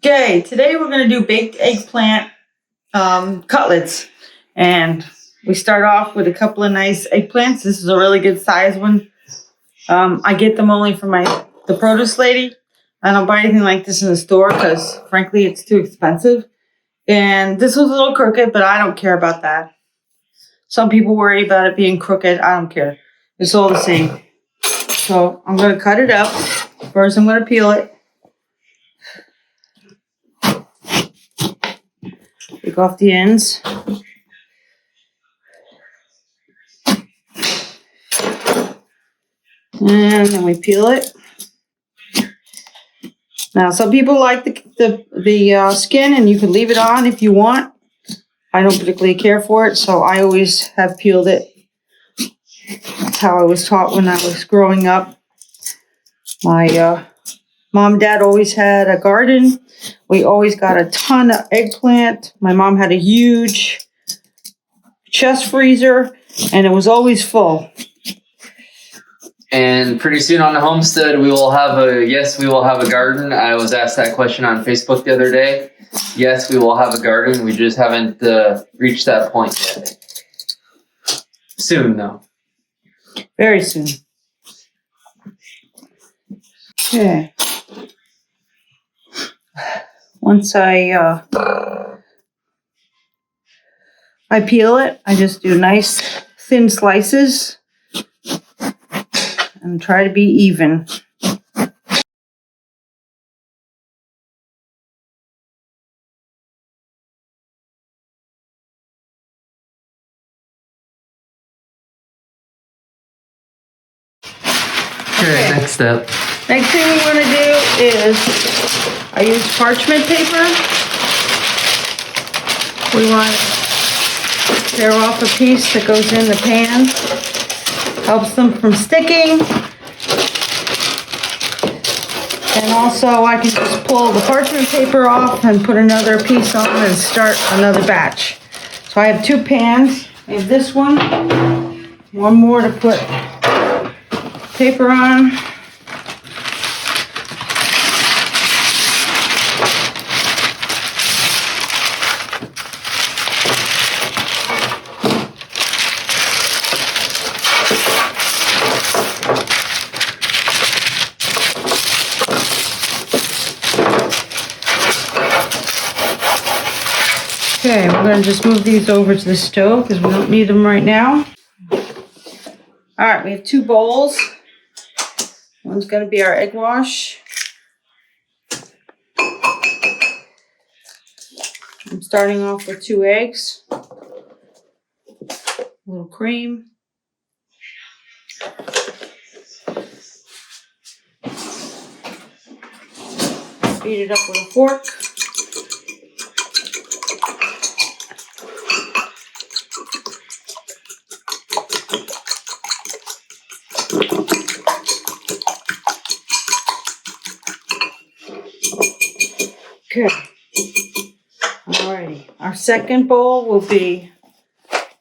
Okay, today we're going to do baked eggplant cutlets. And we start off with a couple of nice eggplants. This is a really good size one. I get them only from the produce lady. I don't buy anything like this in the store because, frankly, it's too expensive. And this was a little crooked, but I don't care about that. Some people worry about it being crooked. I don't care. It's all the same. So I'm going to cut it up. First, I'm going to peel it. Take off the ends. And then we peel it. Now, some people like the skin, and you can leave it on if you want. I don't particularly care for it, so I always have peeled it. That's how I was taught when I was growing up. My mom and dad always had a garden. We always got a ton of eggplant. My mom had a huge chest freezer, and it was always full. And pretty soon on the homestead, we will have a garden. I was asked that question on Facebook the other day. Yes, we will have a garden. We just haven't reached that point yet. Soon, though. Very soon. Okay. Once I peel it, I just do nice thin slices and try to be even. Okay, next step. Next thing we want to do is I use parchment paper. We want to tear off a piece that goes in the pan. Helps them from sticking. And also I can just pull the parchment paper off and put another piece on and start another batch. So I have two pans. I have this one more to put paper on. Okay, we're going to just move these over to the stove because we don't need them right now. All right, we have two bowls. One's going to be our egg wash. I'm starting off with 2 eggs. A little cream. Beat it up with a fork. Okay. Alrighty. Our second bowl will be,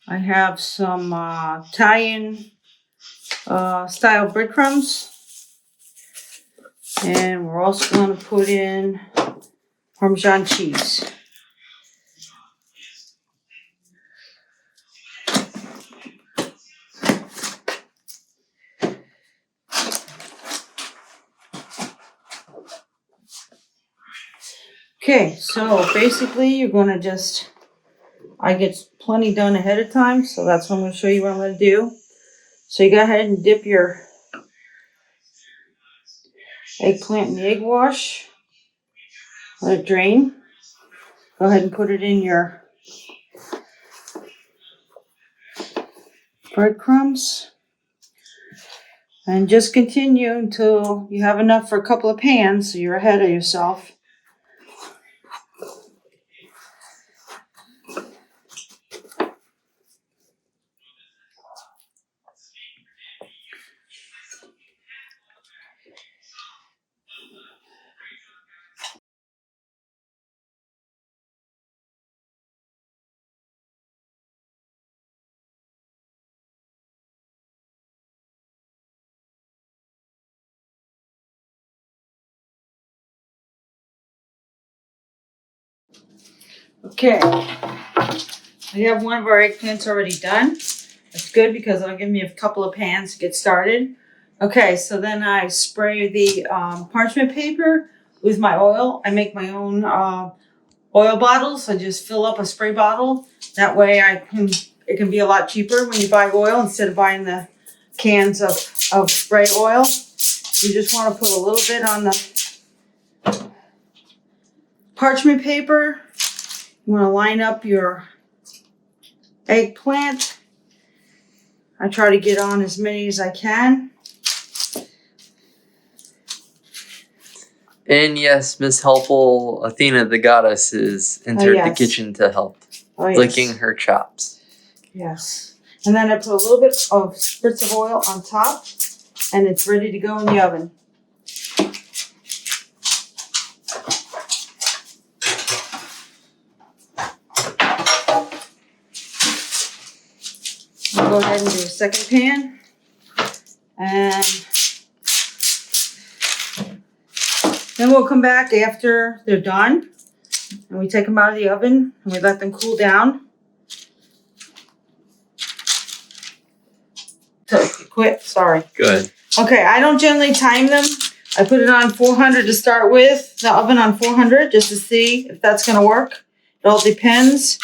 I have some Italian style breadcrumbs. And we're also going to put in Parmesan cheese. Okay, so basically you're going to just, I get plenty done ahead of time, so that's what I'm going to show you what I'm going to do. So you go ahead and dip your eggplant in the egg wash. Let it drain. Go ahead and put it in your breadcrumbs. And just continue until you have enough for a couple of pans, so you're ahead of yourself. Okay. We have one of our eggplants already done. That's good because it'll give me a couple of pans to get started. Okay, so then I spray the parchment paper with my oil. I make my own oil bottles. I just fill up a spray bottle. That way it can be a lot cheaper when you buy oil instead of buying the cans of spray oil. You just want to put a little bit on the parchment paper. You want to line up your eggplant. I try to get on as many as I can. And yes, Miss Helpful Athena the goddess is entered the yes. kitchen to help, Yes. licking her chops. Yes. And then I put a little bit of spritz of oil on top, and it's ready to go in the oven. I'll go ahead and do a second pan. And then we'll come back after they're done. And we take them out of the oven and we let them cool down. So, quit, sorry. Good. Okay, I don't generally time them. I put it on 400 to start with, the oven on 400, just to see if that's going to work. It all depends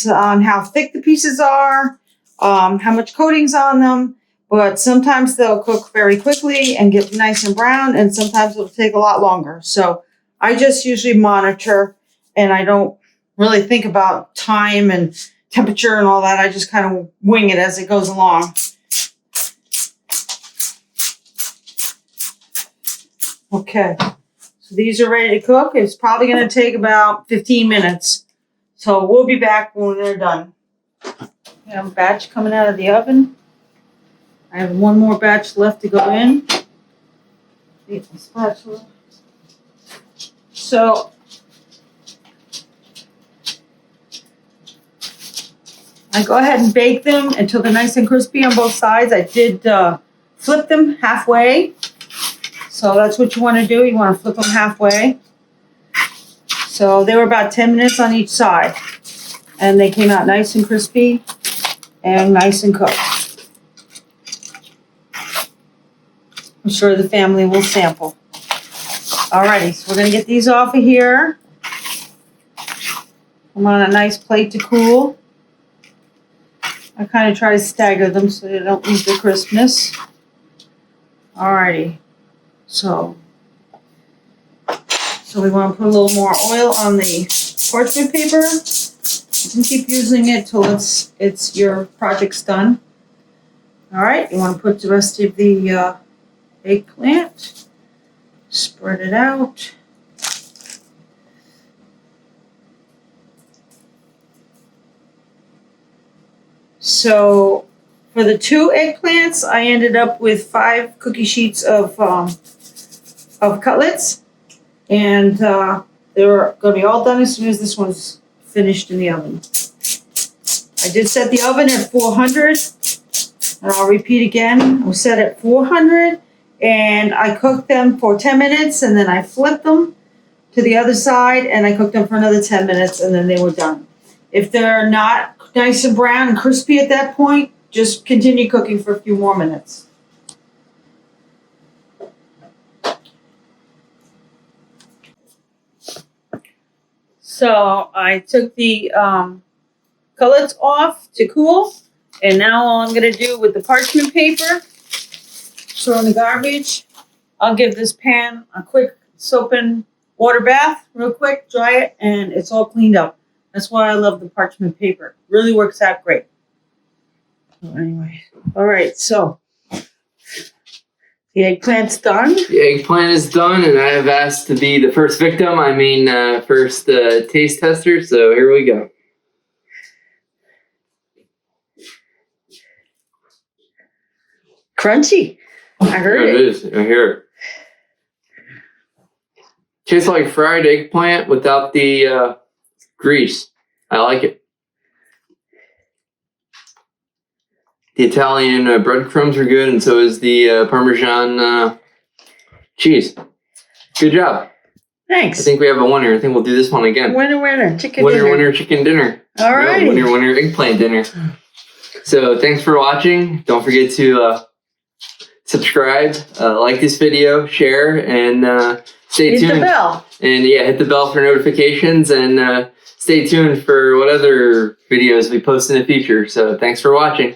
on how thick the pieces are, how much coating's on them. But sometimes they'll cook very quickly and get nice and brown, and sometimes it'll take a lot longer. So I just usually monitor, and I don't really think about time and temperature and all that. I just kind of wing it as it goes along. Okay, so these are ready to cook. It's probably going to take about 15 minutes. So we'll be back when they're done. We have a batch coming out of the oven. I have one more batch left to go in. Need the spatula. So I go ahead and bake them until they're nice and crispy on both sides. I did flip them halfway. So that's what you want to do. You want to flip them halfway. So they were about 10 minutes on each side. And they came out nice and crispy and nice and cooked. I'm sure the family will sample. Alrighty, so we're going to get these off of here. I'm on a nice plate to cool. I kind of try to stagger them so they don't lose their crispness. Alrighty, so we want to put a little more oil on the parchment paper. You can keep using it till it's your project's done. Alright, you want to put the rest of the eggplant, spread it out. So for the 2 eggplants, I ended up with 5 cookie sheets of cutlets, and they're going to be all done as soon as this one's finished in the oven. I did set the oven at 400, and I'll repeat again. We set at 400. And I cooked them for 10 minutes, and then I flipped them to the other side, and I cooked them for another 10 minutes, and then they were done. If they're not nice and brown and crispy at that point, just continue cooking for a few more minutes. So I took the cutlets off to cool, and now all I'm going to do with the parchment paper, throw in the garbage. I'll give this pan a quick soap and water bath, real quick, dry it, and it's all cleaned up. That's why I love the parchment paper. Really works out great. So anyway, all right, so the eggplant's done. The eggplant is done, and I have asked to be the first victim. First taste tester, so here we go. Crunchy. I heard it is. I hear it. Tastes like fried eggplant without the grease. I like it. The Italian breadcrumbs are good, and so is the Parmesan cheese. Good job. Thanks. I think we have a winner. I think we'll do this one again. Winner, chicken Winner, dinner. winner, chicken dinner. All right. Winner, eggplant dinner. So thanks for watching. Don't forget to subscribe, like this video, share, and stay tuned. Hit the bell. And yeah, hit the bell for notifications, and stay tuned for what other videos we post in the future. So thanks for watching.